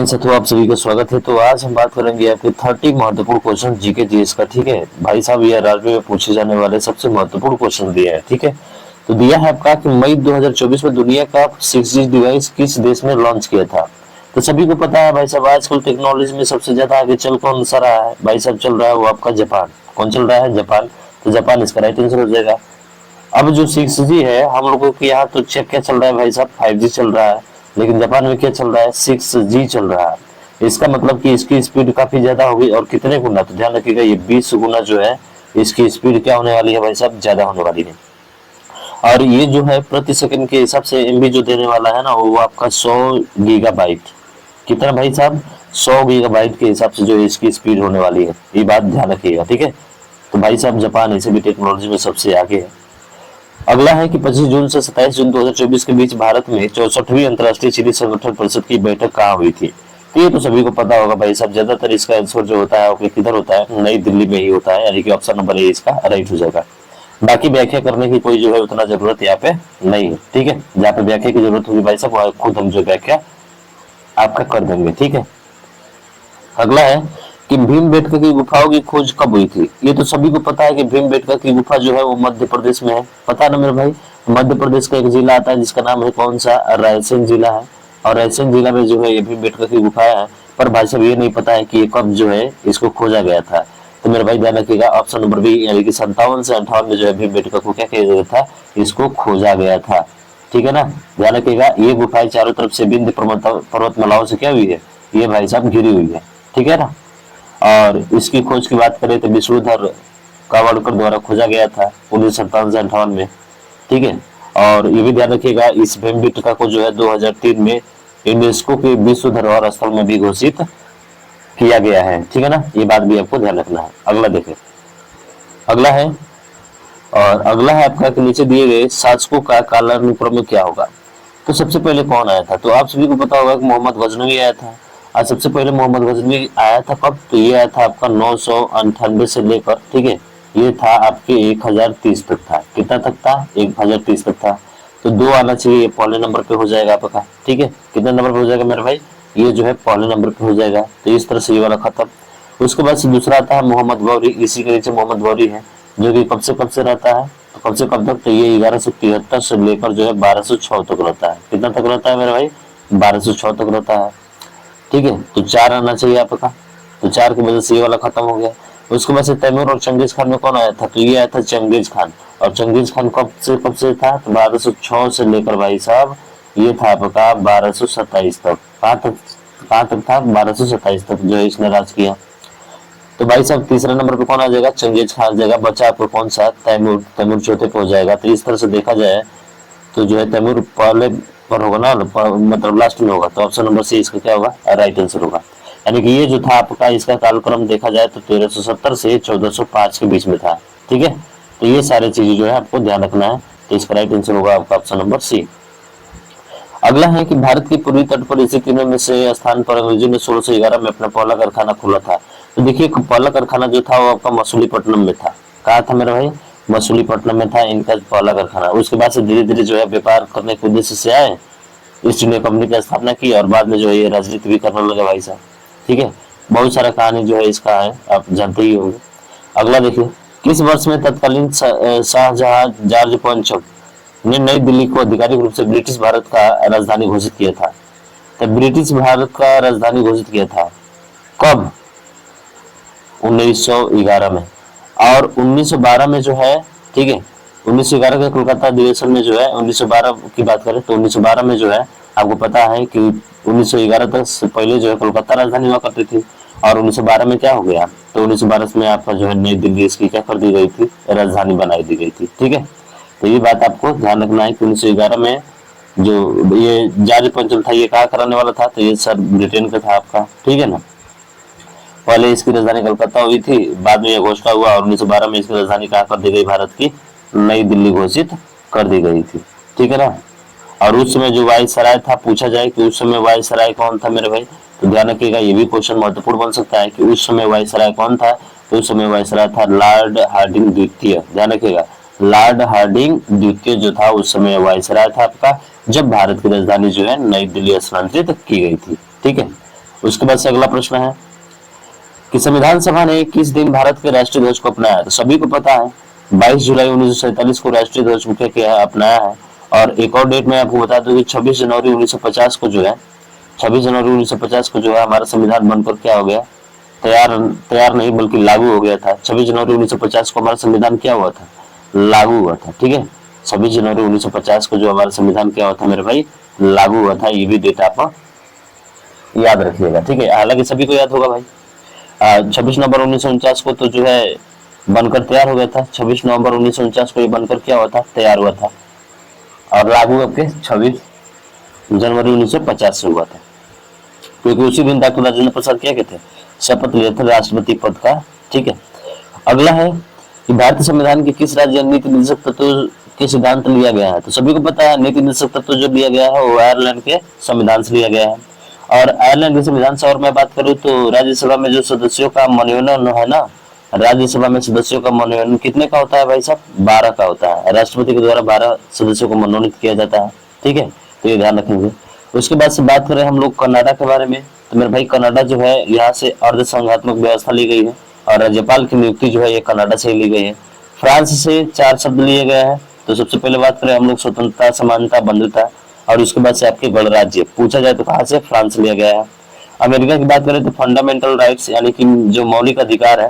Friends, तो आप सभी का स्वागत है। तो आज हम बात करेंगे आपके 30 महत्वपूर्ण क्वेश्चन जीके जीएस का। ठीक है भाई साहब, ये राज्य में पूछे जाने वाले सबसे महत्वपूर्ण क्वेश्चन दिया है। ठीक है, तो दिया है आपका कि मई 2024 में दुनिया का 6G डिवाइस किस देश ने लॉन्च किया था। तो सभी को पता है भाई साहब, आजकल टेक्नोलॉजी में सबसे ज्यादा आगे चल कौन सा रहा है भाई साहब? चल रहा है वो आपका जापान। कौन चल रहा है? जापान। तो जापान इसका राइट आंसर हो जाएगा। अब जो 6G है, हम लोगों के यहाँ तो चेक क्या चल रहा है भाई साहब? 5G चल रहा है, लेकिन जापान में क्या चल रहा है? 6G चल रहा है। इसका मतलब कि इसकी स्पीड काफी ज्यादा होगी। और कितने गुना? तो ध्यान रखिएगा, ये 20 गुना जो है इसकी स्पीड क्या होने वाली है भाई साहब? ज्यादा होने वाली है। और ये जो है प्रति सेकंड के हिसाब से एमबी जो देने वाला है ना, वो आपका 100 गीगाबाइट। कितना भाई साहब? 100 गीगाबाइट के हिसाब से जो इसकी स्पीड होने वाली है, ये बात ध्यान रखिएगा। ठीक है, तो भाई साहब जापान इसे भी टेक्नोलॉजी में सबसे आगे है। अगला है कि 25 जून से 27 जून 2024 के बीच भारत में 64वीं अंतर्राष्ट्रीय चीनी संगठन परिषद की बैठक कहाँ हुई थी? तो ये तो सभी को पता होगा भाई साहब। ज्यादातर इसका आंसर जो होता है वो किधर होता है? नई दिल्ली में ही होता है, यानी कि ऑप्शन नंबर ए इसका राइट हो जाएगा। बाकी व्याख्या करने की कोई जो है उतना जरूरत यहाँ पे नहीं है। ठीक है, जहाँ पे व्याख्या की जरूरत होगी भाई साहब, खुद हम जो व्याख्या आपका कर देंगे। ठीक है, अगला है कि भीमबेटका की गुफाओं की खोज कब हुई थी? ये तो सभी को पता है कि भीमबेटका की गुफा जो है वो मध्य प्रदेश में है। पता है ना मेरे भाई? मध्य प्रदेश का एक जिला आता है जिसका नाम है कौन सा? रायसेन जिला है। और रायसेन जिला में जो है ये भीमबेटका की गुफाएं है। पर भाई साहब ये नहीं पता है कि ये कब जो है इसको खोजा गया था। तो मेरे भाई ध्यान रखिएगा, ऑप्शन नंबर बी, यानी कि 57 से 58 में जो है भीमबेटका को क्या किया गया था? इसको खोजा गया था। ठीक है ना, ध्यान रखिएगा। ये गुफाएं चारों तरफ से विंध्य पर्वतमालाओं से क्या हुई है? ये भाई साहब घिरी हुई है। ठीक है ना। और इसकी खोज की बात करें तो विष्णुधर कावड़कर द्वारा खोजा गया था 1957 से 58 में। ठीक है, और ये भी ध्यान रखिएगा, इस भीमबेटका को जो है 2003 में यूनेस्को के विश्व धरोहर स्थल में भी घोषित किया गया है। ठीक है ना, ये बात भी आपको ध्यान रखना है। अगला देखें, अगला है, और अगला है आपका कि नीचे दिए गए शासकों का कालानुक्रम क्या होगा? तो सबसे पहले कौन आया था? तो आप सभी को पता होगा कि मोहम्मद गजनवी आया था। आज सबसे पहले मोहम्मद गजनवी आया था कब? तो ये आया था आपका 998 से लेकर, ठीक है, ये था आपके 1030 तक था। कितना तक था? 1030 तक था। तो दो आना चाहिए, ये पहले नंबर पे हो जाएगा आपका। ठीक है, कितने नंबर पे हो जाएगा मेरे भाई? ये जो है पहले नंबर पे हो जाएगा। तो इस तरह से ये वाला खत्म। उसके बाद से दूसरा आता है मोहम्मद गौरी। इसी के नीचे मोहम्मद गौरी है, जो कि कब से रहता है? तो कब से कब तक? तो ये 1173 से लेकर जो है 1206 तक रहता है। कितना तक रहता है मेरे भाई? 1206 तक रहता है। ठीक है, तो 4 आना चाहिए आपका। तो 4 की वजह से ये वाला खत्म हो गया। उसके बाद से तैमूर और चंगेज खान में कौन आया था? तो ये आया था चंगेज खान। और चंगेज खान कब से था? तो 1206 से लेकर भाई साहब ये था आपका 1227 तक। कहाँ तक था? 1227 तक जो है इसने राज किया। तो भाई साहब तीसरे नंबर पे कौन आ जाएगा? चंगेज खान आ जाएगा। बचा आपको कौन सा? तैमूर। तैमूर चौथे पे हो जाएगा। तो इस तरह से देखा जाए तो जो है तैमूर पहले पर होगा ना, मतलब लास्ट में होगा। तो ऑप्शन नंबर सी इसका क्या होगा? राइट आंसर होगा। यानी कि ये जो था आपका, इसका कालक्रम देखा जाए तो 1370 से 1405 के बीच में था। ठीक है, तो ये सारी चीजें जो है आपको ध्यान रखना है। तो इसका राइट आंसर होगा आपका ऑप्शन नंबर सी। अगला है कि भारत के पूर्वी तट पर स्थित तीनों में से स्थान पर अंग्रेजों ने 1611 में अपना पहला कारखाना खोला था। तो देखिए, पहला कारखाना जो था वो आपका मसूलीपट्टनम में था। कहा था मेरे भाई? मसूलीपट्टनम में था इनका पहला कारखाना। उसके बाद से धीरे धीरे जो है व्यापार करने के उद्देश्य से आए, ईस्ट इंडिया कंपनी की स्थापना की, और बाद में जो है ये राजनीति भी करने लगे भाई साहब। ठीक है, बहुत सारा कहानी जो है इसका है, आप जानते ही होंगे। अगला देखिए, किस वर्ष में तत्कालीन शाहजहां जॉर्ज पंचम ने नई दिल्ली को आधिकारिक रूप से ब्रिटिश भारत का राजधानी घोषित किया था? तो ब्रिटिश भारत का राजधानी घोषित किया था कब? 1911 में। और 1912 में जो है, ठीक है, 1911 के कोलकाता अधिवेशन में जो है, 1912 की बात करें तो 1912 में जो है आपको पता है कि 1911 तक से पहले जो है कोलकाता राजधानी हुआ करती थी। और 1912 में क्या हो गया? तो 1912 में आपका जो है नई दिल्ली इसकी क्या कर दी गई थी? राजधानी बनाई दी गई थी। ठीक है, तो ये बात आपको ध्यान रखना है कि 1911 में जो ये जॉर्ज पंचम था, ये कहाँ कराने वाला था? तो ये सर ब्रिटेन का था आपका। ठीक है ना, पहले इसकी राजधानी कलकत्ता हुई थी, बाद में यह घोषणा हुआ और 1912 में इसकी राजधानी कहाँ कर दी गई? भारत की नई दिल्ली घोषित कर दी गई थी। ठीक है ना। और उस समय जो वायसराय था, पूछा जाए कि उस समय वायसराय कौन था मेरे भाई? तो ध्यान रखिएगा, ये भी क्वेश्चन महत्वपूर्ण बन सकता है कि उस समय वायसराय कौन था। तो उस समय वायसराय था लॉर्ड हार्डिंग द्वितीय। ध्यान रखिएगा, लॉर्ड हार्डिंग द्वितीय जो था उस समय वायसराय था आपका, जब भारत की राजधानी जो है नई दिल्ली स्थानांतरित की गई थी। ठीक है, उसके बाद से अगला प्रश्न है कि संविधान सभा ने किस दिन भारत के राष्ट्रीय ध्वज को अपनाया? तो सभी को पता है 22 जुलाई 1947 को राष्ट्रीय ध्वज मुख्य किया है, अपनाया है। और एक और डेट में आपको बता दूं कि 26 जनवरी 1950 को जो है 26 जनवरी 1950 को जो है हमारा संविधान बनकर क्या हो गया, तैयार तैयार नहीं बल्कि लागू हो गया था। 26 जनवरी 1950 को हमारा संविधान क्या हुआ था, लागू हुआ था। ठीक है, 26 जनवरी 1950 को जो हमारा संविधान क्या हुआ था मेरे भाई, लागू हुआ था। ये भी डेट आप याद रखिएगा। ठीक है, हालांकि सभी को याद होगा भाई। 26 नवंबर 1949 को तो जो है बनकर तैयार हो गया था। 26 नवंबर 1949 को ये बनकर क्या हुआ था, तैयार हुआ था। और लागू आपके 26 जनवरी 1950 से हुआ था, क्योंकि उसी दिन डॉक्टर राजेंद्र प्रसाद क्या कहते हैं, शपथ लिए थे राष्ट्रपति पद का। ठीक है, अगला है कि भारतीय संविधान के किस राज्य नीति निर्देशक तत्व के सिद्धांत लिया गया है? तो सभी को पता है नीति निर्देशक तत्व जो लिया गया है वो आयरलैंड के संविधान से लिया गया है। और आयरलैंड के संविधान से और मैं बात करूं तो राज्यसभा में जो सदस्यों का मनोनयन है ना, राज्यसभा में सदस्यों का मनोनयन कितने का होता है भाई साहब, 12 का होता है। राष्ट्रपति के द्वारा 12 सदस्यों को मनोनीत किया जाता है। ठीक है, तो ये ध्यान रखेंगे। उसके बाद से बात करें हम लोग कनाडा के बारे में, तो मेरे भाई कनाडा जो है यहाँ से अर्ध संघात्मक व्यवस्था ली गई है और राज्यपाल की नियुक्ति जो है ये कनाडा से ली गई है। फ्रांस से 4 शब्द लिए गए हैं। तो सबसे पहले बात करें हम लोग स्वतंत्रता, समानता, बंधुता, और उसके बाद से आपके गणराज्य पूछा जाए तो कहाँ से, फ्रांस लिया गया है। अमेरिका की बात करें तो फंडामेंटल राइट्स यानी कि जो मौलिक अधिकार है,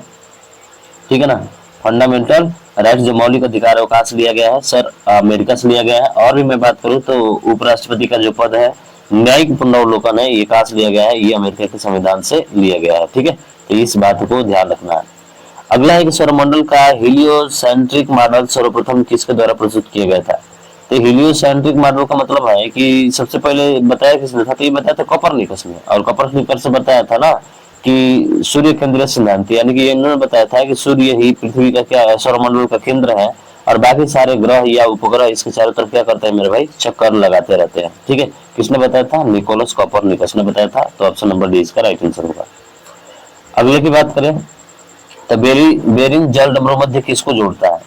ठीक है ना, फंडामेंटल राइट्स जो मौलिक अधिकार है वो कहाँ से लिया गया है, सर अमेरिका से लिया गया है। और भी मैं बात करूँ तो उपराष्ट्रपति का जो पद है, न्यायिक पुनरावलोकन है, ये कहाँ से लिया गया है, ये अमेरिका के संविधान से लिया गया है। ठीक है, तो इस बात को ध्यान रखना है। अगला है कि सौरमंडल का हीलियोसेंट्रिक मॉडल सर्वप्रथम किसके द्वारा प्रस्तुत किया गया था? तो हीलियोसेंट्रिक मॉडल का मतलब है कि सबसे पहले बताया किसने था, तो ये बताया था कोपरनिकस ने। और कोपरनिकस से बताया था ना कि सूर्य केंद्रीय सिद्धांत, यानी कि इन्होंने बताया था कि सूर्य ही पृथ्वी का क्या है, सौरमंडल का केंद्र है और बाकी सारे ग्रह या उपग्रह इसके चारों तरफ क्या करते हैं मेरे भाई, चक्कर लगाते रहते हैं। ठीक है, किसने बताया था, निकोलस कोपरनिकस ने बताया था। तो ऑप्शन नंबर डी इसका राइट आंसर होगा। अगले की बात करें तो बेरिंग जल भूमध्य किसको जोड़ता है?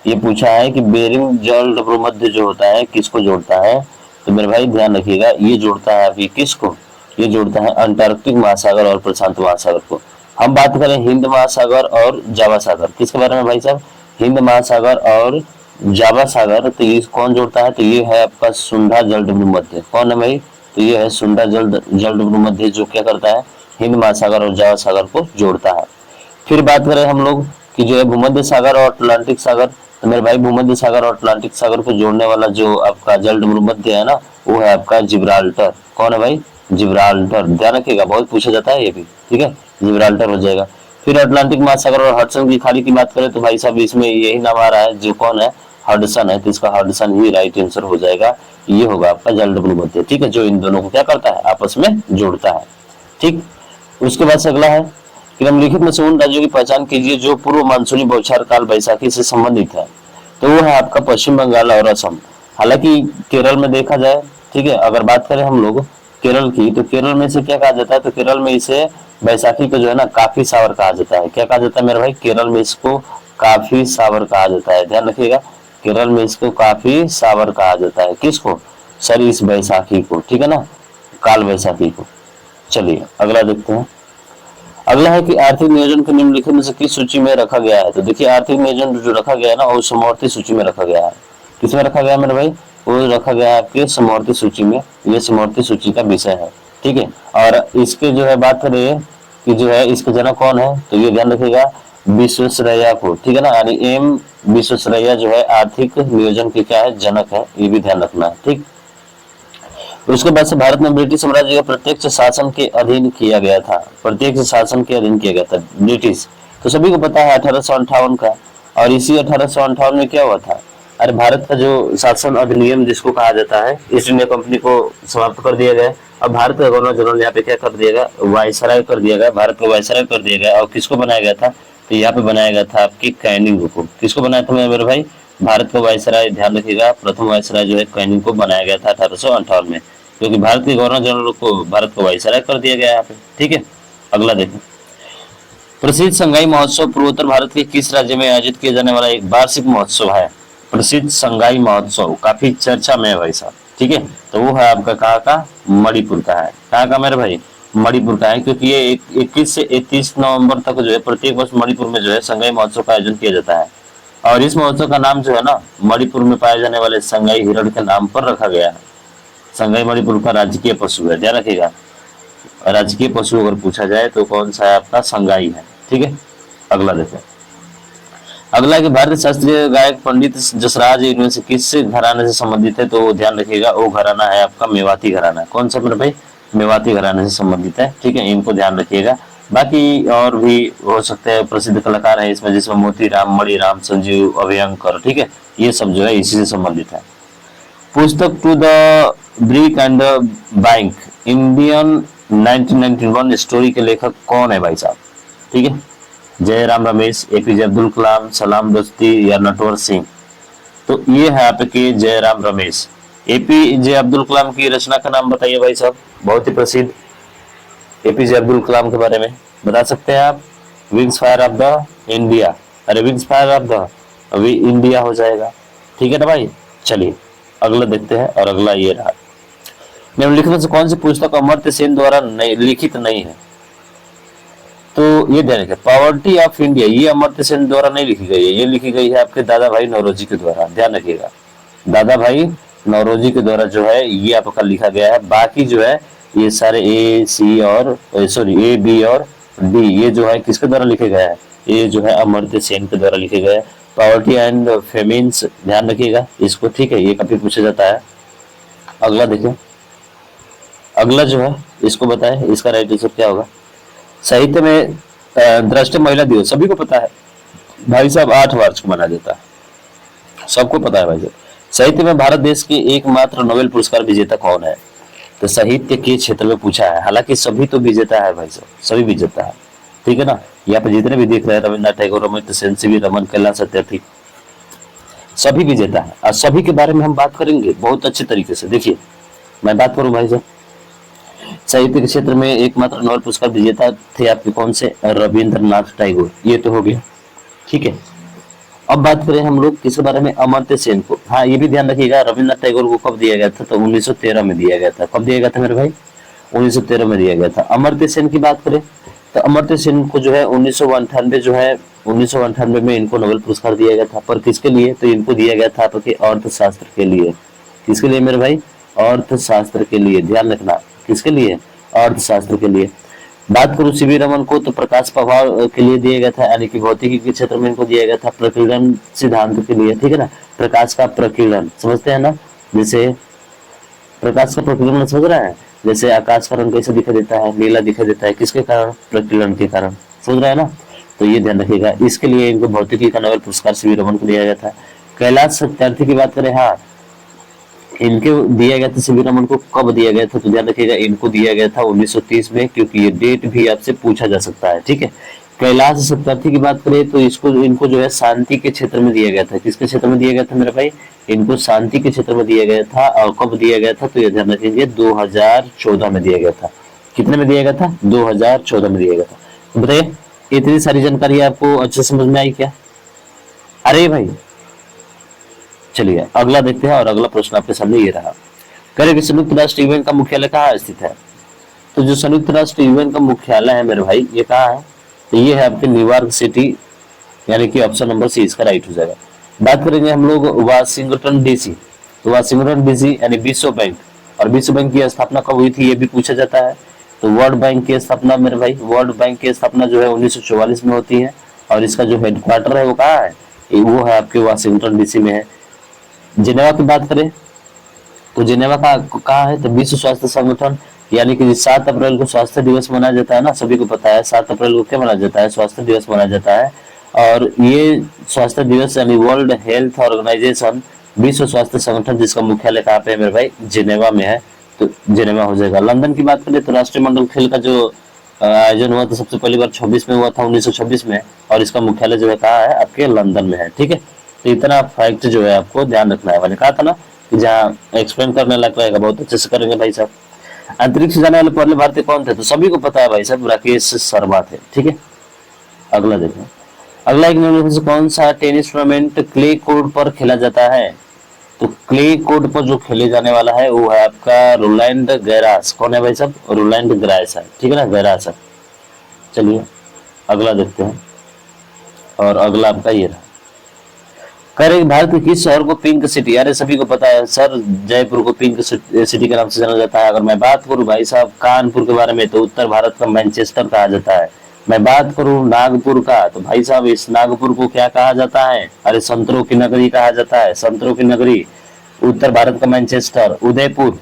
ये पूछा है कि बेरिंग जल भूमध्य जो होता है किसको जोड़ता है? तो मेरे भाई ध्यान रखिएगा, ये जोड़ता है अभी किसको, ये जोड़ता है अंटार्कटिक महासागर और प्रशांत महासागर को। हम बात करें हिंद महासागर और जावा सागर, किसके बारे में भाई साहब, हिंद महासागर और जावा सागर। तो ये कौन जोड़ता है? तो ये है आपका सुंडा जल भूमध्य। कौन है भाई? तो ये है सुंडा जल भूमध्य, जो क्या करता है, हिंद महासागर और जावा सागर को जोड़ता है। फिर बात करें हम लोग कि जो है भूमध्य सागर और अटलांटिक सागर, तो मेरे भाई भूमध्य सागर और अटलांटिक सागर को जोड़ने वाला जो आपका जल भूमध्य है ना, वो है आपका जिब्राल्टर। कौन है भाई? जिब्राल्टर। ध्यान रखिएगा, बहुत पूछा जाता है ये भी। ठीक है, जिब्राल्टर हो जाएगा। फिर अटलांटिक महासागर और हडसन की खाड़ी की बात करें तो भाई साहब इसमें यही नाम आ रहा है, जो कौन है, हडसन है। तो इसका हडसन ही राइट आंसर हो जाएगा। ये होगा आपका जल भूमध्य। ठीक है, जो इन दोनों को क्या करता है, आपस में जोड़ता है। ठीक, उसके बाद से अगला है कि निम्नलिखित में से उन राज्यों की पहचान कीजिए जो पूर्व मानसूनी बौछार काल बैसाखी से संबंधित है। तो वो है आपका पश्चिम बंगाल और असम। हालांकि केरल में देखा जाए, ठीक है, अगर बात करें हम लोग केरल की, तो केरल में इसे क्या कहा जाता है, तो केरल में इसे बैसाखी को जो है ना काफी सावर कहा जाता है। क्या कहा जाता है मेरे भाई? केरल में इसको काफी सावर कहा जाता है। ध्यान रखिएगा, केरल में इसको काफी सावर कहा जाता है। किसको? सर इस बैसाखी को। ठीक है ना, काल बैसाखी को। चलिए अगला देखते हैं। अगला है कि आर्थिक नियोजन को निम्नलिखित में से किस सूची में रखा गया है? तो देखिए आर्थिक नियोजन जो रखा गया है ना, वो समवर्ती सूची में रखा गया है। किसमें रखा गया है मेरे भाई? वो रखा गया है आपके समवर्ती सूची में। ये समवर्ती सूची का विषय है। ठीक है, और इसके जो है बात करें कि जो है इसके जनक कौन है, तो ये ध्यान रखिएगा, विश्वेश्वरैया को। ठीक है ना, यानी एम विश्वेश्वरैया जो है आर्थिक नियोजन के क्या है, जनक है। ये भी ध्यान रखना है। ठीक, उसके बाद से भारत में ब्रिटिश साम्राज्य का प्रत्यक्ष शासन के अधीन किया गया था। प्रत्यक्ष शासन के अधीन किया गया था ब्रिटिश। तो सभी को पता है 1858 का। और इसी 1858 में क्या हुआ था, अरे भारत का जो शासन अधिनियम जिसको कहा जाता है, ईस्ट इंडिया कंपनी को समाप्त कर दिया गया। अब भारत का गवर्नर जनरल यहाँ पे क्या कर दिया गया, वायसराय कर दिया गया, भारत को वायसराय कर दिया गया। और किसको बनाया गया था, तो यहाँ पे बनाया गया था आपकी कैनिंग को। किसको बनाया था मेरे भाई? भारत का वायसराय। ध्यान रखिएगा, प्रथम वायसराय जो है कैनिंग को बनाया गया था 1858 में, क्योंकि भारत के गवर्नर जनरल को भारत को वायसराय कर दिया गया यहाँ पे। ठीक है, अगला देखें। प्रसिद्ध संगाई महोत्सव पूर्वोत्तर भारत के किस राज्य में आयोजित किया जाने वाला एक वार्षिक महोत्सव है? प्रसिद्ध संगाई महोत्सव काफी चर्चा में है भाई साहब। ठीक है, तो वो है आपका कहाँ का, मणिपुर का है। कहाँ का मेरे भाई? मणिपुर का है, क्योंकि ये 21 से 31 नवंबर तक जो है प्रत्येक वर्ष मणिपुर में जो है संगाई महोत्सव का आयोजन किया जाता है। और इस महोत्सव का नाम जो है ना, मणिपुर में पाए जाने वाले संगाई हिरण के नाम पर रखा गया है। संगाई मणिपुर का राजकीय पशु है, ध्यान रखिएगा। राजकीय पशु अगर पूछा जाए तो कौन सा है आपका, संगाई है। ठीक है, अगला देखें। अगला कि भारतीय शास्त्रीय गायक पंडित जसराज इनमें से किस घराने से संबंधित है, तो ध्यान रखिएगा वो घराना है आपका मेवाती घराना। कौन सा मेरे भाई, मेवाती घराने से संबंधित है। ठीक है, इनको ध्यान रखिएगा। बाकी और भी हो सकते हैं प्रसिद्ध कलाकार है इसमें, जिसमें मोतीराम, मणिराम, संजीव, अभयंकर। ठीक है, ये सब जो है इसी से संबंधित है। पुस्तक to the brink and the bank Indian 1991 story के लेखक कौन है भाई साहब? ठीक है, जयराम रमेश, एपीजे अब्दुल कलाम, सलाम रुश्दी या नटवर सिंह। तो ये है आपके जयराम रमेश। एपीजे अब्दुल कलाम की रचना का नाम बताइए भाई साहब, बहुत ही प्रसिद्ध एपीजे अब्दुल कलाम के बारे में बता सकते हैं आप? Wings fire of the India, अरे विंग्स फायर ऑफ द अभी इंडिया हो जाएगा। ठीक है ना भाई, चलिए अगला देखते हैं। और अगला ये रहा, निम्नलिखित में से कौन सी पुस्तक अमर्त्य सेन द्वारा लिखित नहीं है? तो ये ध्यान रखिए, पॉवर्टी ऑफ इंडिया ये अमर्त्य सेन द्वारा नहीं लिखी गई है, ये लिखी गई है आपके दादा भाई नौरोजी के द्वारा। ध्यान रखिएगा, दादा भाई नौरोजी के द्वारा जो है ये आपका लिखा गया है। बाकी जो है ये सारे ए सी और सॉरी ए बी और डी ये जो है किसके द्वारा लिखे गए हैं? ये जो है अमर्त्य सेन के द्वारा लिखे गए। पॉवर्टी एंड फेमिन्स ध्यान रखिएगा इसको। ठीक है, ये कभी पूछा जाता है। अगला देखिए, अगला जो है इसको बताएं, इसका राइट आंसर क्या होगा? साहित्य में राष्ट्रीय महिला दिवस सभी को पता है भाई साहब, 8 मार्च को मनाया जाता है, सबको पता है भाई साहब। साहित्य में भारत देश के एकमात्र नोबेल पुरस्कार विजेता कौन है? तो साहित्य के क्षेत्र में पूछा है, हालांकि सभी तो विजेता है भाई साहब, सभी विजेता है। ठीक है ना, यहाँ पे जितने भी देख रहे हैं, रविन्द्रनाथ टैगोर, अमर्त्य सेन, सीवी रमन, कैलाश सत्यार्थी, सभी विजेता है। और सभी के बारे में हम बात करेंगे बहुत अच्छे तरीके से। देखिए मैं बात करूं भाई साहब, साहित्य के क्षेत्र में एकमात्र नोबेल पुरस्कार विजेता थे आपके कौन से? रविंद्रनाथ टैगोर, ये तो हो गया। ठीक है, अब बात करें हम लोग किसके बारे में? अमर्त्य सेन को। हाँ, ये भी ध्यान रखिएगा, रविंद्रनाथ टैगोर को कब दिया गया था? तो 1913 में दिया गया था। कब दिया गया था मेरे भाई? 1913 में दिया गया था। अमर्त्य सेन की बात करें तो अमर्त्य सेन को जो है 1998 जो है 1998 में इनको नोबेल पुरस्कार दिया गया था। पर किसके लिए? तो इनको दिया गया था आपके अर्थशास्त्र के लिए। किसके लिए मेरे भाई? अर्थशास्त्र के लिए, ध्यान रखना, किसके लिए? अर्थशास्त्र के लिए। बात करूं सीवी रमन को तो प्रकाश प्रभाव के लिए दिया गया था, यानी कि भौतिकी के क्षेत्र में इनको दिया गया था प्रकीर्णन सिद्धांत के लिए। ठीक है ना, प्रकाश का प्रकीर्णन समझते हैं ना, जैसे प्रकाश का प्रकीर्णन समझ रहा है, जैसे आकाश का रंग कैसे दिखाई देता है? नीला दिखाई देता है, किसके कारण? प्रकीर्णन के कारण, समझ रहा है ना। तो ये ध्यान रखिएगा, इसके लिए इनको भौतिकी का नोबेल पुरस्कार सीवी रमन को दिया गया था। कैलाश सत्यार्थी की बात करें, हाँ इनके दिया गया था सीवी रमन को। कब दिया गया था? तो ध्यान रखिएगा, इनको दिया गया था 1930 में, क्योंकि ये डेट भी आपसे पूछा जा सकता है। ठीक है, कैलाश सत्यार्थी की बात करें तो इनको जो है शांति के क्षेत्र में दिया गया था। किसके क्षेत्र में दिया गया था मेरे भाई? इनको शांति के क्षेत्र में दिया गया था। और कब दिया गया था? तो ये ध्यान रखिए 2014 में दिया गया था। कितने में दिया गया था? 2014 में दिया गया था। तो बताइए, इतनी सारी जानकारी आपको अच्छे समझ में आई क्या? अरे भाई चलिए अगला देखते हैं। और अगला प्रश्न आपके सामने ये रहा, करें कि संयुक्त राष्ट्र यूएन का मुख्यालय कहाँ स्थित है? तो जो संयुक्त राष्ट्र यूएन का मुख्यालय है मेरे भाई, ये कहाँ है? तो ये है आपके न्यूयॉर्क सिटी, यानी कि ऑप्शन नंबर सी इसका राइट हो जाएगा। बात करेंगे हम लोग वाशिंगटन डीसी। तो वाशिंगटन डीसी यानी विश्व बैंक, और विश्व बैंक की स्थापना कब हुई थी ये भी पूछा जाता है। तो वर्ल्ड बैंक की स्थापना मेरे भाई, वर्ल्ड बैंक की स्थापना जो है 1944 में होती है। और इसका जो हेडक्वार्टर है वो कहाँ है? वो है आपके वाशिंगटन डीसी में है। जिनेवा की बात करें तो जिनेवा का कहाँ है? तो विश्व स्वास्थ्य संगठन, यानी कि 7 अप्रैल को स्वास्थ्य दिवस मनाया जाता है ना, सभी को पता है 7 अप्रैल को क्या मनाया जाता है? स्वास्थ्य दिवस मनाया जाता है। और ये स्वास्थ्य दिवस यानी वर्ल्ड हेल्थ ऑर्गेनाइजेशन, विश्व स्वास्थ्य संगठन, जिसका मुख्यालय कहाँ पे है मेरे भाई? जिनेवा में है। तो जिनेवा हो जाएगा। लंदन की बात करें तो राष्ट्रीय मंडल खेल का जो आयोजन हुआ था सबसे पहली बार 26 में हुआ था, 1926 में। और इसका मुख्यालय जो है कहाँ है? आपके लंदन में है। ठीक है, तो इतना फैक्ट जो है आपको ध्यान रखना है। मैंने कहा था ना कि जहाँ एक्सप्लेन करने लग रहेगा बहुत अच्छे से करेंगे भाई साहब। अंतरिक्ष जाने वाले पहले भारतीय कौन थे? तो सभी को पता है भाई साहब, राकेश शर्मा थे। ठीक है, अगला देखो। अगला एक निम्नलिखित में से कौन सा टेनिस टूर्नामेंट क्ले कोर्ट पर खेला जाता है? तो क्ले कोर्ट पर जो खेले जाने वाला है वो है आपका रोलैंड गैरास। कौन है भाई साहब? रोलैंड गैरास है, ठीक है ना, गैरास है। चलिए अगला देखते हैं, और अगला आपका ये रहा। करें भारत के किस शहर को पिंक सिटी, अरे सभी को पता है सर, जयपुर को पिंक सिटी के नाम से जाना जाता है। अगर मैं बात करूं भाई साहब कानपुर के बारे में तो उत्तर भारत का मैनचेस्टर कहा जाता है। मैं बात करूं नागपुर का तो भाई साहब इस नागपुर को क्या कहा जाता है? अरे संतरों की नगरी कहा जाता है, संतरों की नगरी। उत्तर भारत का मैनचेस्टर उदयपुर,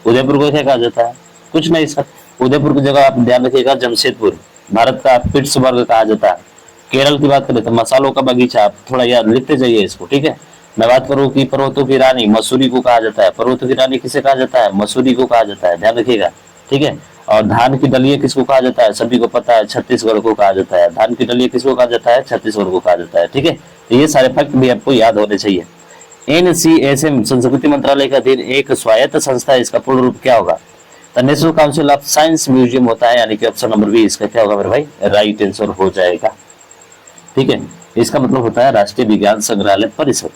उदयपुर को क्या कहा जाता है? कुछ नहीं सर, उदयपुर की जगह आप ध्यान रखिएगा जमशेदपुर। भारत का पिट्सबर्ग कहा जाता है। केरल की बात करें तो मसालों का बगीचा, आप थोड़ा याद लिखते जाइए इसको, ठीक है। मैं बात करूं कि पर्वतों की रानी मसूरी को कहा जाता है। पर्वतों की रानी किसे कहा जाता है? मसूरी को कहा जाता है, ध्यान रखिएगा, ठीक है। और धान की दलिया किसको कहा जाता है? सभी को पता है, छत्तीसगढ़ को कहा जाता है। धान की दलिया किसको कहा जाता है? छत्तीसगढ़ को कहा जाता है, ठीक है। तो ये सारे फैक्ट भी आपको याद होने चाहिए। एनसीएसएम संस्कृति मंत्रालय का अधीन एक स्वायत्त संस्था है, इसका पूर्ण रूप क्या होगा? The national council of science museum होता है, यानी कि ऑप्शन नंबर बी इसका क्या होगा मेरे भाई? राइट आंसर हो जाएगा, ठीक है। इसका मतलब होता है राष्ट्रीय विज्ञान संग्रहालय परिषद,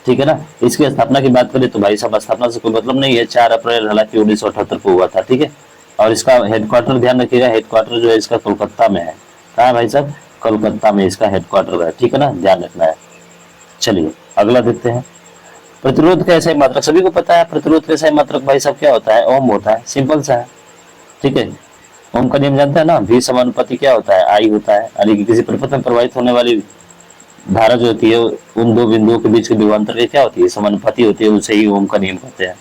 ठीक है ना। इसकी स्थापना की बात करें तो भाई साहब स्थापना से कोई मतलब नहीं है, 4 अप्रैल हालांकि 1978 को हुआ था, ठीक है। और इसका हेडक्वार्टर ध्यान रखिएगा, हेडक्वार्टर जो है इसका कोलकाता में है। कहाँ है भाई साहब? कोलकाता में इसका हेडक्वार्टर है, ठीक है ना, ध्यान रखना है। चलिए अगला देखते हैं। प्रतिरोध का ऐसा मात्रक, सभी को पता है प्रतिरोध का ऐसा मात्रक भाई साहब क्या होता है? ओम होता है, सिंपल सा है, ठीक है। ओम का नियम जानते हैं ना, V समानुपाती क्या होता है? आई होता है, यानी कि किसी परिपथ में प्रवाहित होने वाली धारा जो होती है उन दो बिंदुओं के बीच के विभवांतर की क्या होती है? समानुपाती होती है, उसे ही ओम का नियम कहते हैं।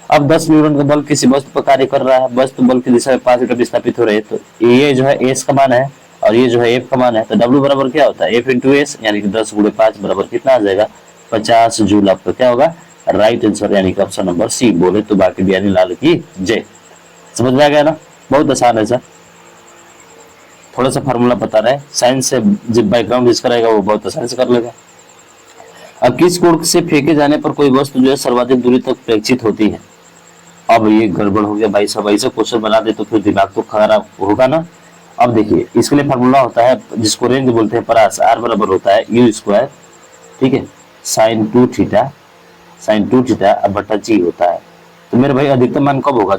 अब 10 न्यूटन का बल किसी वस्तु पर कार्य कर रहा है, वस्तु बल की दिशा में 5 मीटर विस्थापित हो रहे हैं, तो ये जो है एस का मान है और ये जो है एफ का मान है, तो डब्ल्यू बराबर क्या होता है? एफ इंटू एस, यानी कि 10 गुणे 5 बराबर कितना आ जाएगा? 50 जूल। आपका क्या होगा? राइट आंसर, यानी कि ऑप्शन नंबर सी। बोले तो बाकी बियानी लाल की जय। समझ में आ गया ना? बहुत आसान है सर, थोड़ा सा फार्मूला पता रहे, साइंस से जो बैकग्राउंड जिसका रहेगा वो बहुत आसानी से कर लेगा। अब किस कोण से फेंके जाने पर कोई वस्तु जो है सर्वाधिक दूरी तक प्रेक्षित होती है? अब ये गड़बड़ हो गया भाई साहब, ऐसे क्वेश्चन बना दे तो फिर दिमाग तो खराब होगा ना। अब देखिए इसके लिए फार्मूला होता है जिसको रेंज बोलते हैं, परास, आर बराबर होता है यू स्क्वायर, ठीक है, साइन 2 थीटा, साइन 2 थीटा अब बटा जी होता है। तो मेरे भाई अधिकतम मान कब होगा?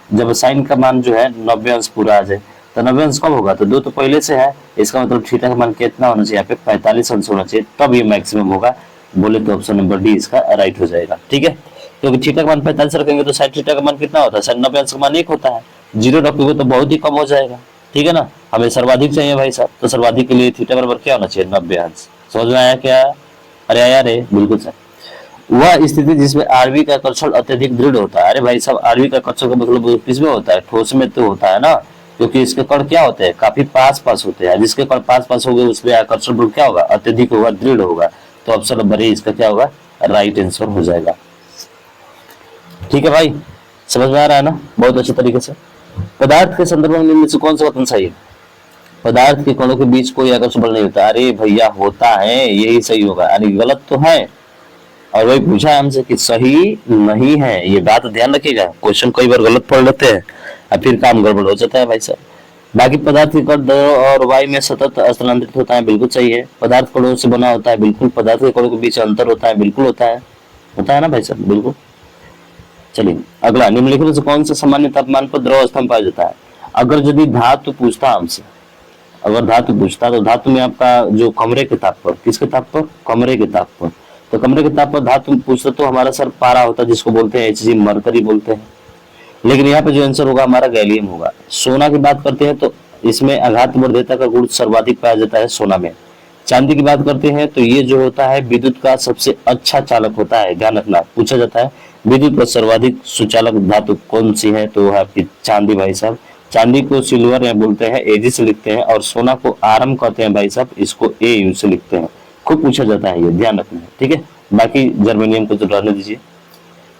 जब साइन का मान जो है 90 अंश पूरा आ जाए। तो 90 अंश कब होगा? तो 2 तो पहले से है, इसका मतलब थीटा का मान कितना होना चाहिए? यहाँ पे 45 अंश होना चाहिए, तब ये मैक्सिमम होगा। बोले तो ऑप्शन नंबर डी इसका राइट हो जाएगा, ठीक है। क्योंकि थीटा का मान 45 रखेंगे तो साइन थीटा का मान कितना होता है? साइन 90 अंश का मान 1 होता है, 0 रखोगे तो बहुत ही कम हो जाएगा, ठीक है ना। हमें सर्वाधिक चाहिए भाई साहब, तो सर्वाधिक के लिए थीटा बराबर क्या होना चाहिए? 90 अंश। समझ में आया क्या? अरे आया रे, बिल्कुल सर। वह स्थिति जिसमें आरबी का आकर्षण अत्यधिक दृढ़ होता है। अरे भाई साहब आरबी का आकर्षण का मतलब किसमें होता है? ठोस में तो होता है ना, क्योंकि इसके कण क्या होते हैं? काफी पास पास होते हैं। जिसके कण पास पास हो गए उसमें आकर्षण बल क्या होगा? अत्यधिक होगा, दृढ़ होगा। तो ऑप्शन नंबर ए इसका क्या होगा? राइट आंसर हो जाएगा, ठीक है भाई। समझ में आ रहा है ना? बहुत अच्छे तरीके से। पदार्थ के संदर्भ में निम्न से कौन सा कथन सही है? पदार्थ के कणों के बीच कोई आकर्षण बल नहीं होता। अरे भैया होता है, यही सही होगा, यानी गलत तो है। और वही पूछा है हमसे कि सही नहीं है, ये बात ध्यान रखिएगा। क्वेश्चन कई बार गलत पढ़ लेते हैं और फिर काम गड़बड़ हो जाता है भाई साहब। बाकी पदार्थ के कण द्रव और वायु में सतत स्थानांतरित होता है, बिल्कुल सही है। पदार्थ कणों से बना होता है, बिल्कुल। पदार्थ के कणों के बीच अंतर होता है, बिल्कुल होता है ना भाई साहब, बिल्कुल। चलिए अगला, निम्नलिखित में से कौन सा सामान्य तापमान पर द्रव अवस्था में पाया जाता है? अगर यदि धातु पूछता हमसे, अगर धातु पूछता तो धातु में आपका जो कमरे के ताप पर, किसके ताप पर? कमरे के ताप पर। तो कमरे के ताप पर धातु पूछता तो हमारा सर पारा होता है, जिसको बोलते हैं Hg, मरकरी बोलते हैं। लेकिन यहाँ पे जो आंसर होगा हमारा गैलियम होगा। सोना की बात करते हैं तो इसमें आघात वर्धकता का गुण सर्वाधिक पाया जाता है सोना में। चांदी की बात करते हैं तो ये जो होता है विद्युत का सबसे अच्छा चालक होता है, ध्यान रखना, पूछा जाता है विद्युत का सर्वाधिक सुचालक धातु कौन सी है? तो है आपकी चांदी भाई साहब। चांदी को सिल्वर या बोलते हैं, एजी से लिखते हैं, और सोना को आरम कहते हैं भाई साहब, इसको ए यू से लिखते हैं। खूब पूछा जाता है, ये ध्यान रखना है, ठीक है। बाकी जर्मेनियम को तो रहने दीजिए,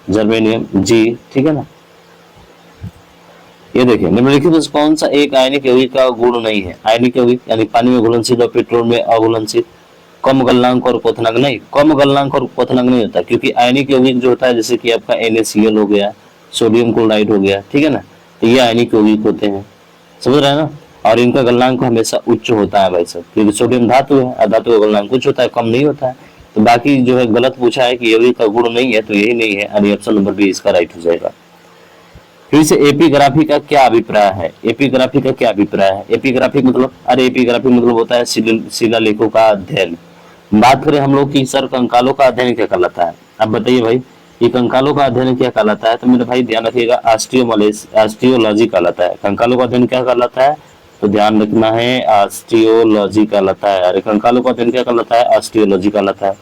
जर्मेनियम जी, ठीक है ना। ये देखिए निम्नलिखित में कौन सा एक आयनिक यौगिक का गुण नहीं है? आयनिक यौगिक यानी पानी में घुलनशील और पेट्रोल में अघुलनशील, कम गलनांक और क्वथनांक नहीं, कम गलनांक और क्वथनांक नहीं होता, क्योंकि आयनिक यौगिक जो होता है जैसे कि आपका NaCl हो गया, सोडियम क्लोराइड हो गया, ठीक है ना, तो ये आयनिक यौगिक होते हैं, समझ रहे हैं ना। और इनका गलनांक हमेशा उच्च होता है भाई साहब, क्योंकि सोडियम धातु है और धातु का गलनांक उच्च होता है, कम नहीं होता है। तो बाकी जो है गलत पूछा है कि योगी का गुण नहीं है, तो यही नहीं है, यानी ऑप्शन नंबर बी इसका राइट हो जाएगा। फिर से एपिग्राफी का क्या अभिप्राय है? एपिग्राफी का क्या अभिप्राय है? एपिग्राफी मतलब, अरे एपिग्राफी मतलब होता है शिलालेखों का अध्ययन। बात करें हम लोग की सर कंकालों का अध्ययन क्या कहलाता है, अब बताइए भाई, ये कंकालों का अध्ययन क्या कहलाता है? तो मेरे भाई ध्यान रखिएगा, ऑस्टियोलॉजी कहलाता है। कंकालों का अध्ययन क्या कहलाता है? तो ध्यान रखना है, ऑस्टियोलॉजी कहलाता है। अरे कंकालों का अध्ययन क्या कहलाता है? ऑस्टियोलॉजी कहलाता है।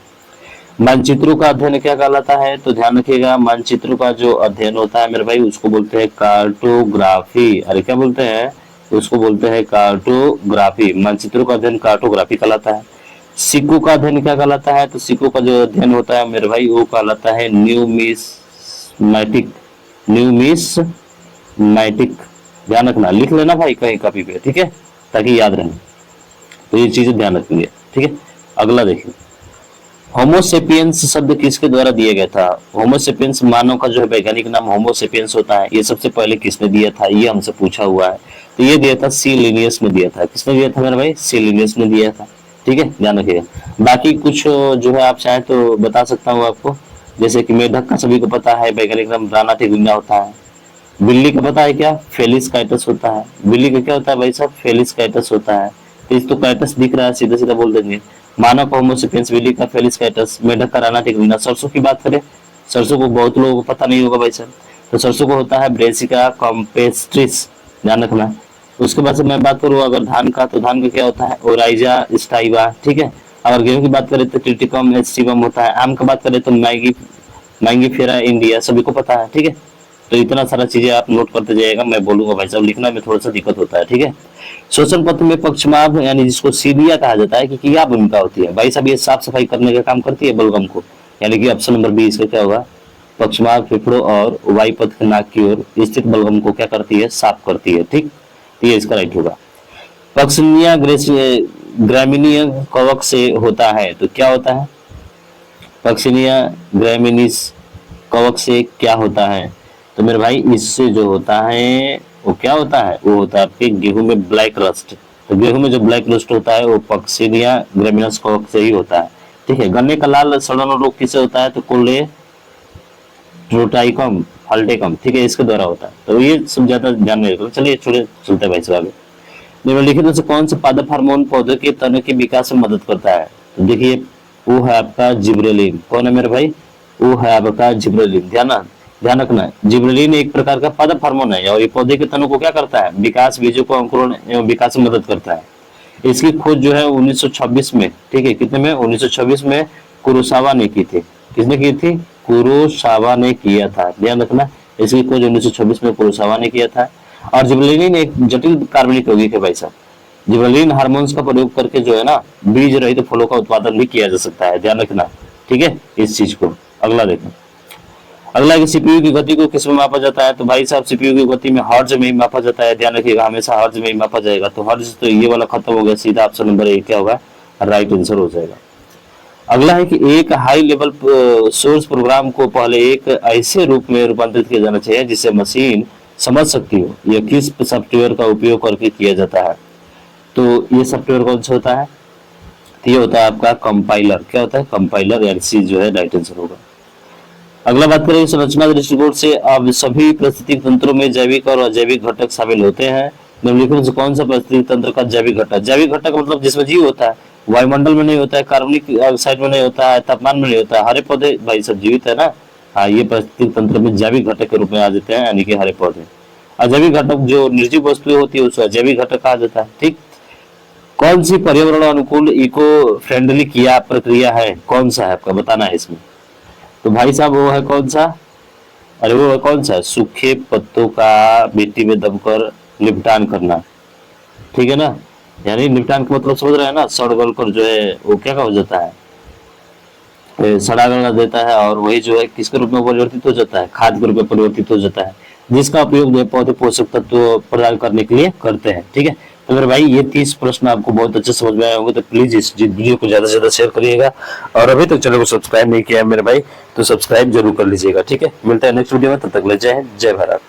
मानचित्रों का अध्ययन क्या कहलाता है? तो ध्यान रखिएगा, मानचित्रों का जो अध्ययन होता है मेरे भाई उसको बोलते हैं कार्टोग्राफी। अरे क्या बोलते हैं? उसको बोलते हैं कार्टोग्राफी। मानचित्रों का अध्ययन कार्टोग्राफी कहलाता है। सिक्कों का अध्ययन क्या कहलाता है? तो सिक्कों का जो अध्ययन होता है मेरे भाई वो कहलाता है न्यूमिस्मैटिक। न्यूमिस्मैटिक, ध्यान रखना, लिख लेना भाई कहीं कॉपी पे, ठीक है, ताकि याद रहे। तो ये चीजें ध्यान रखेंगे, ठीक है। अगला देखिए, होमोसेपियंस शब्द किसके द्वारा दिया गया था? होमोसेपियंस मानव का जो है वैज्ञानिक नाम होमोसेपियंस होता है। ये सबसे पहले किसने दिया था, ये हमसे पूछा हुआ है। तो ये दिया था सी लिनियस ने दिया था। किसने दिया था मेरे भाई? सी लिनियस ने दिया था, ठीक है, ध्यान रखिएगा। बाकी कुछ जो है आप चाहे तो बता सकता हूँ आपको, जैसे कि मेढक का सभी को पता है वैज्ञानिक नाम राना टिगुना होता है। बिल्ली का पता है क्या? फेलिस काइटस होता है। बिल्ली का क्या होता है भाई साहब? फेलिस काइटस होता है। तो इस तो काइटस दिख रहा है, सीधा सीधा बोल देंगे। मानव का होमोसेपियंस, बिल्ली का फेलिस काइटस, मेढक का राना टिगुना। सरसों की बात करें, सरसों को बहुत लोगों को पता नहीं होगा भाई साहब, तो सरसों को होता है ब्रेसिका कॉम्पेस्ट्रिस, ध्यान रखना। उसके बाद से मैं बात करूँ अगर धान का, तो धान का क्या होता है? ओराइजा स्टाइवा, ठीक है। अगर गेहूं की बात करें तो ट्रिटिकम एस्टिवम होता है। आम की बात करें तो मैंगीफेरा इंडिया, सभी को पता है, ठीक है। तो इतना सारा चीजें आप नोट करते जाइएगा, मैं बोलूंगा भाई साहब, लिखना में थोड़ा सा दिक्कत होता है, ठीक है। शोषण पत्र में पक्षमार्ग यानी जिसको सीरिया कहा जाता है कि क्या भूमिका होती है? भाई साहब ये साफ सफाई करने का काम करती है बलगम को, यानी कि ऑप्शन नंबर बी इसका क्या होगा? पक्षमार्ग फेफड़ों और वायुपथ के नाक की ओर स्थित बलगम को क्या करती है? साफ करती है, ठीक। तो ये इसका राइट होगा। पक्सिनिया ग्रामिनिया कवक से होता है, तो क्या होता है? पक्सिनिया ग्रामिनिस कवक से क्या होता है? तो मेरे भाई इससे जो होता है वो क्या होता है? वो होता है आपके गेहूं में ब्लैक रस्ट। तो गेहूं में जो ब्लैक रस्ट होता है वो पक्सिनिया ग्रामिनस कवक से ही होता है, ठीक है। गन्ने का लाल सड़न रोग किससे होता है? तो कोलेट्रोटाइकम हल्टेकम, ठीक है, इसके द्वारा होता है। तो ये सब ज्यादा ध्यान में रखो। चलिए छोड़े, चलते हैं भाई साहब आगे। निम्नलिखित में से कौन सा पादप हार्मोन पौधे के तने के विकास में मदद करता है? तो देखिए वो है आपका जिब्रेलिन। कौन है मेरे भाई? वो है आपका जिब्रेलिन। ध्यान रखना, जिब्रेलिन एक प्रकार का पादप हार्मोन है और ये पौधे के तनों को क्या करता है? विकास, बीजों को अंकुरण एवं विकास में मदद करता है। इसकी खोज जो है 1926 में, ठीक है, कितने में? 1926 में कुरोसावा ने की थी। किसने की थी? कुरोसावा ने किया था, ध्यान रखना। इसकी खोज 1926 में कुरोसावा ने किया था। और जिब्रेलिन एक जटिल कार्बनिक यौगिक है भाई साहब। जिब्रेलिन हार्मोन्स का प्रयोग करके जो है ना बीज रहित फलों का उत्पादन भी किया जा सकता है, ध्यान रखना, ठीक है, इस चीज को। अगला देखो, अगला कि सीपीयू की गति को किस में मापा जाता है? तो भाई साहब सीपीयू की गति में हर्ट्ज में ही मापा जाता है, ध्यान रखिएगा, हमेशा हर्ट्ज में ही मापा जाएगा। तो हर्ट्ज तो ये वाला खत्म हो गया, सीधा ऑप्शन नंबर ए क्या होगा? राइट आंसर हो जाएगा। अगला है कि एक हाई लेवल सोर्स प्रोग्राम को पहले एक ऐसे रूप में रूपांतरित किया जाना चाहिए जिससे मशीन समझ सकती हो यह किस सॉफ्टवेयर का उपयोग करके किया जाता है। तो ये सॉफ्टवेयर कौन सा होता है? तो ये होता है आपका कंपाइलर। क्या होता है? कंपाइलर, यानी सी जो है राइट आंसर होगा। अगला बात करें संरचना दृष्टिकोण से, अब सभी पारिस्थितिक तंत्रों में जैविक और अजैविक घटक शामिल होते हैं। निम्नलिखित में से कौन सा पारिस्थितिक तंत्र का जैविक घटक? जैविक घटक मतलब जिसमें जीव होता है, वायुमंडल में नहीं होता है, कार्बनिक ऑक्साइड में नहीं होता है, तापमान में नहीं होता है। हरे पौधे भाई सब जीवित है ना, हाँ, ये पारिस्थितिक तंत्र में जैविक घटक के रूप में आ जाते हैं, यानी कि हरे पौधे। अजैविक घटक जो निर्जीव वस्तुएं होती है उसे अजैविक घटक कहा जाता है, ठीक। कौन सी पर्यावरण अनुकूल इको फ्रेंडली किया प्रक्रिया है? कौन सा है आपका बताना है इसमें? तो भाई साहब वो है कौन सा? अरे वो है कौन सा? सूखे पत्तों का मिट्टी में दबकर निपटान करना, ठीक है ना। यानी निपटान का मतलब समझ रहे हैं ना, सड़ गल कर जो है वो क्या हो जाता है, सड़ा गला देता है और वही जो है किसके रूप में परिवर्तित हो जाता है? खाद के रूप में परिवर्तित हो जाता है, जिसका उपयोग जो पौधे पोषक तत्व प्रदान करने के लिए करते हैं, ठीक है। तो मेरे भाई ये 30 प्रश्न आपको बहुत अच्छे समझ में आए होंगे, तो प्लीज इस वीडियो को ज्यादा से ज्यादा शेयर करिएगा और अभी तक चैनल को सब्सक्राइब नहीं किया है मेरे भाई तो सब्सक्राइब जरूर कर लीजिएगा, ठीक है। मिलता है नेक्स्ट वीडियो में, तब तक ले जय हिंद, जय भारत।